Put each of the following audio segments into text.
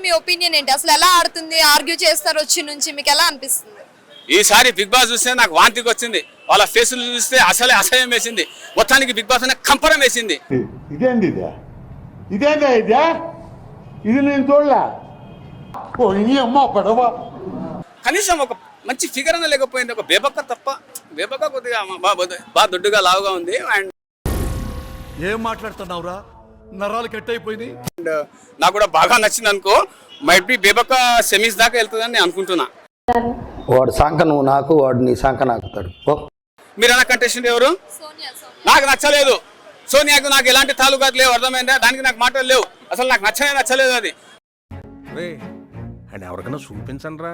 మీ opinion ఏంటి? అసలు ఎలా ఆడుతుంది? ఆర్గ్యూ చేస్తారు వచ్చి నుంచి, మీకు ఎలా అనిపిస్తుంది? ఈసారి బిగ్ బాస్ చూస్తే నాకు వాంతికి వచ్చింది. వాళ్ళ ఫేసులు చూస్తే అసలే అసహ్యం వేసింది. మొత్తానికి బిగ్ బాస్ అనే కంపరం వేసింది. ఇదేంది ఇది నేను చూడలే. కనీసం ఒక మంచి ఫిగర్ అన్న లేకపోయింది. ఒక బేబక్క తప్ప. బేబక్క కొద్దిగా బాగా దొడ్డుగా లావుగా ఉంది. అండ్ ఏం మాట్లాడుతున్నావురా? నరాలు కట్ అయిపోయింది. అండ్ నాకు కూడా బాగా నచ్చింది అనుకో. మైట్ బి బేబక్క సెమీస్ దాకా వెళ్తుందని నేను అనుకుంటున్నా. వాడు సంఖ నువ్వు నాకు, వాడు నీ సంఖ నాకుతాడు. మీరన్నా కంటెస్టెంట్ ఎవరు? నాకు నచ్చలేదు. సోనియాకు నాకు ఎలాంటి తాలూకాలు లేవు, అర్థమైందా? దానికి నాకు మాటలు లేవు. అసలు నాకు నచ్చలేదు అది. అండ్ ఎవరికైనా చూపించండి రా,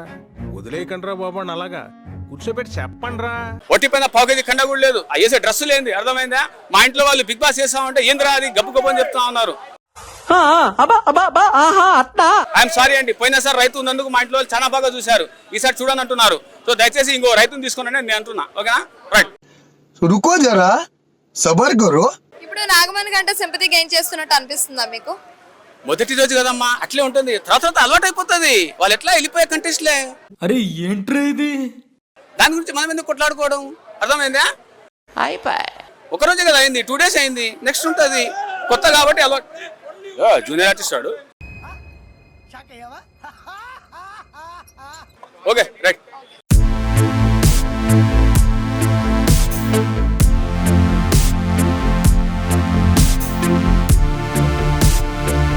వదిలేయకండి రా బాబు అని అలాగా కూర్చోబెట్టి చెప్పండి రా. ఒట్టిపోయిన పావుకేజీ కండ కూడా లేదు. వేసే డ్రెస్సు లేని, అర్థమైందా? మా ఇంట్లో వాళ్ళు బిగ్ బాస్ చేస్తామంటే ఏంద్రా అది గబ్బు గబ్బు అని చెప్తా ఉన్నారు. ఐఎమ్ సారీ అండి, పోయినసారి రైతు ఉన్నందుకు మా ఇంట్లో వాళ్ళు చాలా బాగా చూశారు. ఈసారి చూడని అంటున్నారు. సో దయచేసి ఇంకో రైతుని తీసుకోండి నేను అంటున్నా. ఓకేనా? రైట్. రుకో జరా, సబర్ కరో. ఇప్పుడు నాగమణి కంటే సింపతి గెయిన్ చేస్తున్నట్టు అనిపిస్తుందా మీకు? మొదటి రోజు కదమ్మా, అట్లే ఉంటుంది. తర్వాత అలవాటు అయిపోతుంది. వాళ్ళు ఎట్లా వెళ్ళిపోయే కంటెస్ట్లే. అరే ఏంట్రా ఇది? దాని గురించి మనం ఎందుకు కొట్లాడుకోవడం, అర్థమైందా? ఒక రోజే కదా అయింది, 2 days అయింది. నెక్స్ట్ ఉంటుంది కొత్త కాబట్టి అలవాటు. జూనియర్ ఆర్టిస్ట్ వాడు. Okay right.